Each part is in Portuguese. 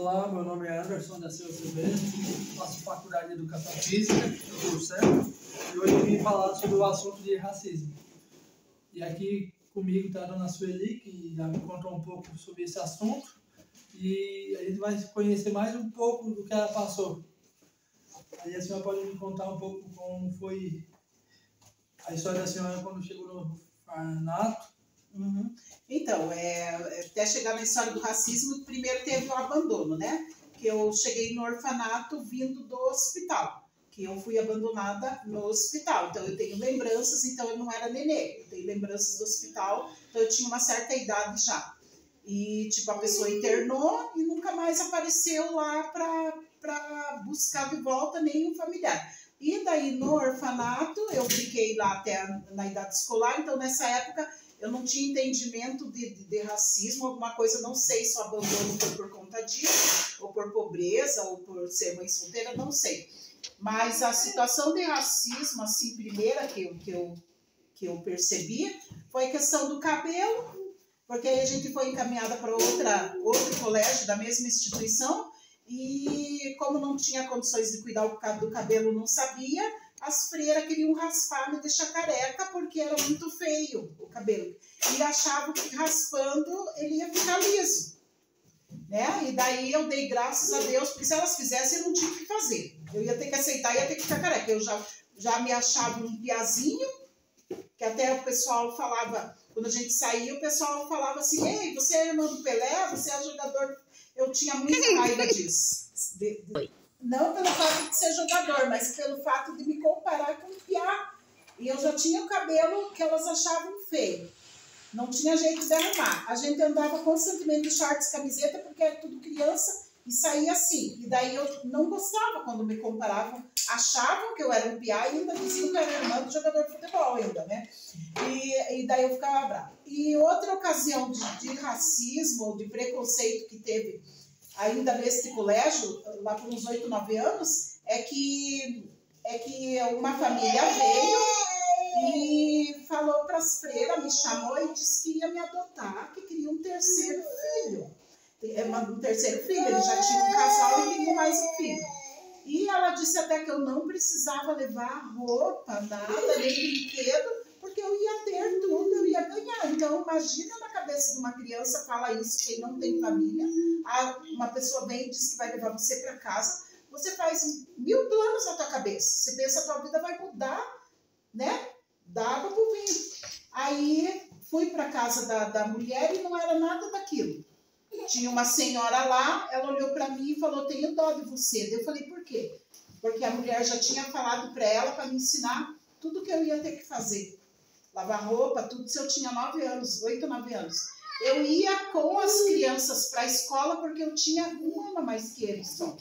Olá, meu nome é Anderson da Silva Silveira, faço faculdade de Educação Física, do curso CEP, e hoje eu vim falar sobre o assunto de racismo. E aqui comigo está a dona Sueli, que já me contou um pouco sobre esse assunto, e a gente vai conhecer mais um pouco do que ela passou. Aí a senhora pode me contar um pouco como foi a história da senhora quando chegou no orfanato? Então, até chegar na história do racismo, primeiro teve o abandono, né? Que eu cheguei no orfanato vindo do hospital, que eu fui abandonada no hospital. Então, eu tenho lembranças, então eu não era nenê, eu tenho lembranças do hospital, então eu tinha uma certa idade já. E, tipo, a pessoa internou e nunca mais apareceu lá para buscar de volta nenhum familiar. E daí, no orfanato, eu fiquei lá até na idade escolar, então nessa época eu não tinha entendimento de racismo, alguma coisa, não sei se o abandono foi por conta disso, ou por pobreza, ou por ser mãe solteira, não sei. Mas a situação de racismo, assim, primeira que eu percebi, foi a questão do cabelo, porque aí a gente foi encaminhada para outro colégio da mesma instituição, e como não tinha condições de cuidar do cabelo, não sabia, as freiras queriam raspar, me deixar careca, porque era muito feio o cabelo. E achavam que raspando ele ia ficar liso. Né? E daí eu dei graças a Deus, porque se elas fizessem, eu não tinha o que fazer. Eu ia ter que aceitar, ia ter que ficar careca. Eu já me achava um piazinho, que até o pessoal falava, quando a gente saía, o pessoal falava assim, ei, você é irmã do Pelé, você é jogador. Eu tinha muita raiva disso. Não pelo fato de ser jogador, mas pelo fato de me comparar com o piá. E eu já tinha o cabelo que elas achavam feio. Não tinha jeito de arrumar. A gente andava constantemente de shorts, camiseta, porque era tudo criança e saía assim. E daí eu não gostava quando me comparavam. Achavam que eu era um piá e ainda diziam que eu era irmã do jogador de futebol ainda, né? E daí eu ficava brava. E outra ocasião de racismo ou de preconceito que teve ainda nesse colégio, lá por uns 8, 9 anos, é que uma família veio e falou para as freiras, me chamou e disse que ia me adotar, que queria um terceiro filho. Um terceiro filho, ele já tinha um casal e queria mais um filho. E ela disse até que eu não precisava levar roupa, nada, nem brinquedo, porque eu ia ter tudo, eu ia ganhar. Então, imagina na cabeça de uma criança, fala isso, quem não tem família, uma pessoa vem e diz que vai levar você para casa, você faz 1000 planos na tua cabeça. Você pensa que a tua vida vai mudar, né? Da água pro vinho. Aí, fui para casa da mulher e não era nada daquilo. Tinha uma senhora lá, ela olhou para mim e falou, tenho dó de você. Eu falei, por quê? Porque a mulher já tinha falado para ela, para me ensinar tudo que eu ia ter que fazer. Lavar roupa, tudo, se eu tinha 9 anos, 8, 9 anos. Eu ia com as crianças para a escola porque eu tinha um ano a mais que eles só.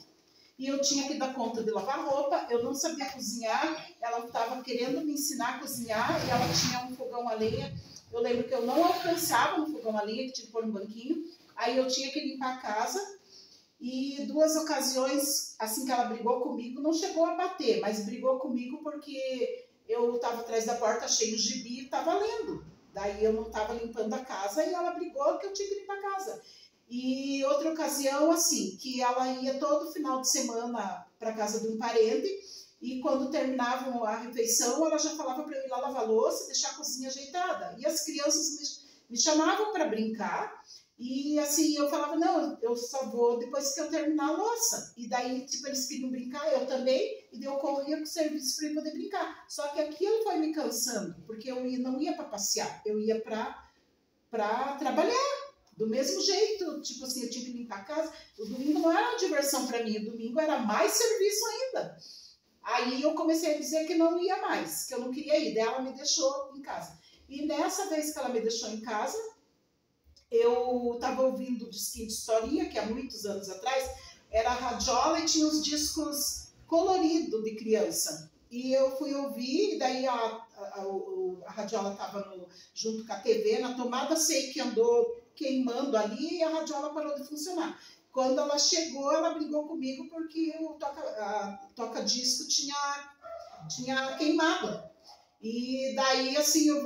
E eu tinha que dar conta de lavar roupa, eu não sabia cozinhar, ela estava querendo me ensinar a cozinhar e ela tinha um fogão a lenha. Eu lembro que eu não alcançava no fogão a lenha, que tinha que pôr um banquinho, aí eu tinha que limpar a casa. E 2 ocasiões, assim que ela brigou comigo, não chegou a bater, mas brigou comigo porque eu estava atrás da porta, achei o gibi e estava lendo. Daí eu não estava limpando a casa e ela brigou que eu tinha que limpar a casa. E outra ocasião, assim, que ela ia todo final de semana para casa de um parente e quando terminavam a refeição, ela já falava para eu ir lá lavar louça, deixar a cozinha ajeitada. E as crianças me chamavam para brincar e, assim, eu falava, não, eu só vou depois que eu terminar a louça. E daí, tipo, eles queriam brincar, eu também, e daí eu corria com o serviço para poder brincar. Só que aquilo foi me cansando, porque eu não ia para passear, eu ia para trabalhar. Do mesmo jeito, tipo assim, eu tinha que limpar a casa. O domingo não era uma diversão para mim, o domingo era mais serviço ainda. Aí eu comecei a dizer que não ia mais, que eu não queria ir. Daí ela me deixou em casa. E nessa vez que ela me deixou em casa, eu estava ouvindo o disquinho de historinha, que há muitos anos atrás, era a radiola e tinha os discos coloridos de criança. E eu fui ouvir, e daí a radiola estava junto com a TV na tomada, sei que andou queimando ali e a radiola parou de funcionar. Quando ela chegou, ela brigou comigo porque o toca-disco tinha queimado. E daí, assim, eu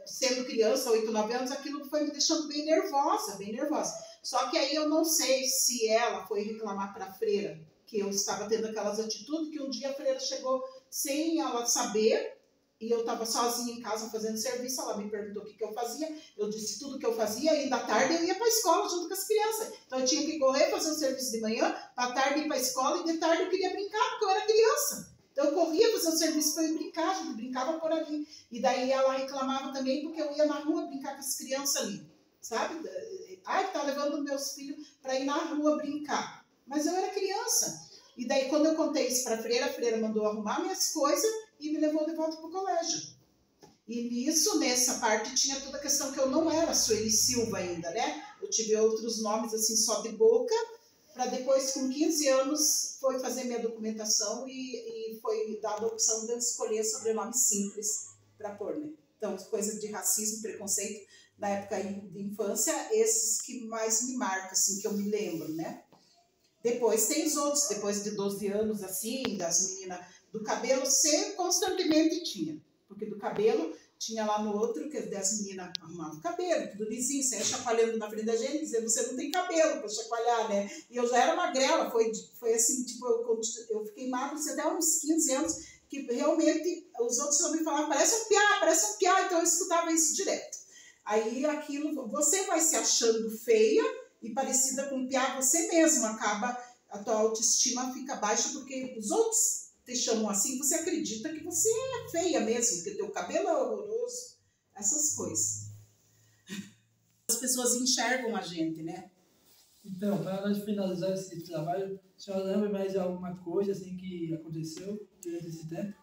sendo criança, 8, 9 anos, aquilo foi me deixando bem nervosa, bem nervosa. Só que aí eu não sei se ela foi reclamar para a freira que eu estava tendo aquelas atitudes, que um dia a freira chegou sem ela saber, e eu estava sozinha em casa fazendo serviço, ela me perguntou o que eu fazia, eu disse tudo o que eu fazia, e da tarde eu ia para a escola junto com as crianças. Então eu tinha que correr, fazer o serviço de manhã, à tarde ir para a escola, e de tarde eu queria brincar, porque eu era criança. Então eu corria fazer o serviço para ir brincar, a gente brincava por ali. E daí ela reclamava também porque eu ia na rua brincar com as crianças ali, sabe? Ai, tá levando meus filhos para ir na rua brincar. Mas eu era criança. E daí quando eu contei isso para a freira mandou arrumar minhas coisas e me levou de volta para o colégio. E nisso, nessa parte, tinha toda a questão que eu não era Sueli Silva ainda, né? Eu tive outros nomes assim só de boca, para depois, com 15 anos, foi fazer minha documentação e foi dada a opção de eu escolher sobrenome simples para pôr, né? Então, coisas de racismo, preconceito, na época de infância, esses que mais me marcam, assim, que eu me lembro, né? Depois tem os outros, depois de 12 anos, assim, das meninas do cabelo, sempre, constantemente tinha. Porque do cabelo, tinha lá no outro, que as meninas arrumavam o cabelo, tudo lisinho, saia chacoalhando na frente da gente, dizendo, você não tem cabelo para chacoalhar, né? E eu já era magrela, foi assim, tipo, eu fiquei magra até uns 15 anos, que realmente os outros só me falavam, parece um piá, então eu escutava isso direto. Aí aquilo, você vai se achando feia e parecida com um piá, você mesmo acaba, a tua autoestima fica baixa porque os outros te chamam assim, você acredita que você é feia mesmo, que teu cabelo é horroroso, essas coisas. As pessoas enxergam a gente, né? Então, para nós finalizar esse trabalho, a senhora lembra mais de alguma coisa assim que aconteceu durante esse tempo?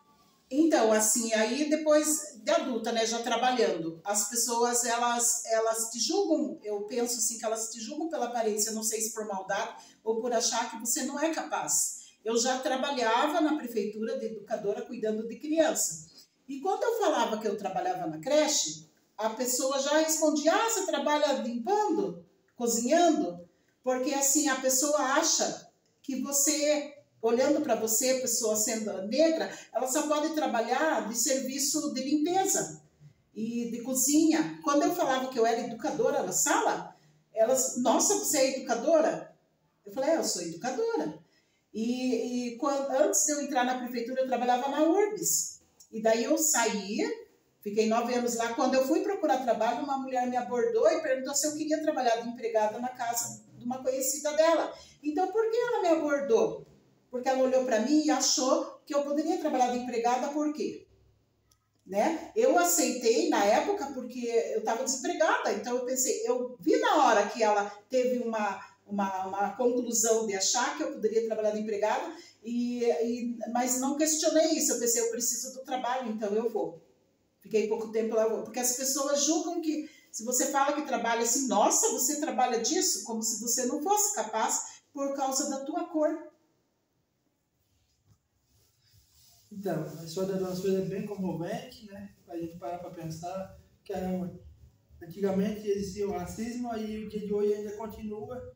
Então, assim, aí depois de adulta, né, já trabalhando, as pessoas, elas te julgam, eu penso assim, que elas te julgam pela aparência, não sei se por maldade ou por achar que você não é capaz. Eu já trabalhava na prefeitura de educadora cuidando de criança. E quando eu falava que eu trabalhava na creche, a pessoa já respondia, ah, você trabalha limpando, cozinhando? Porque assim, a pessoa acha que você... Olhando para você, pessoa sendo negra, ela só pode trabalhar de serviço de limpeza e de cozinha. Quando eu falava que eu era educadora na sala, elas, nossa, você é educadora? Eu falei, eu sou educadora. Antes de eu entrar na prefeitura, eu trabalhava na URBS. E daí eu saí, fiquei 9 anos lá. Quando eu fui procurar trabalho, uma mulher me abordou e perguntou se eu queria trabalhar de empregada na casa de uma conhecida dela. Então, por que ela me abordou? Porque ela olhou para mim e achou que eu poderia trabalhar de empregada, por quê? Né? Eu aceitei na época porque eu estava desempregada, então eu pensei, eu vi na hora que ela teve uma conclusão de achar que eu poderia trabalhar de empregada, mas não questionei isso, eu pensei, eu preciso do trabalho, então eu vou. Fiquei pouco tempo lá, porque as pessoas julgam que se você fala que trabalha assim, nossa, você trabalha disso, como se você não fosse capaz por causa da tua cor. Então, a senhora deu umas coisas bem comoventes, né? A gente parar para pensar que antigamente existia o racismo, aí o dia de hoje ainda continua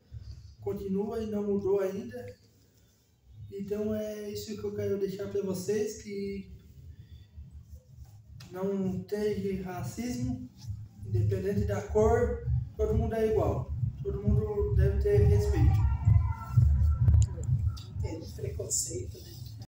e não mudou ainda. Então é isso que eu quero deixar para vocês, que não tem racismo, independente da cor, todo mundo é igual. Todo mundo deve ter respeito. Tem preconceito, né?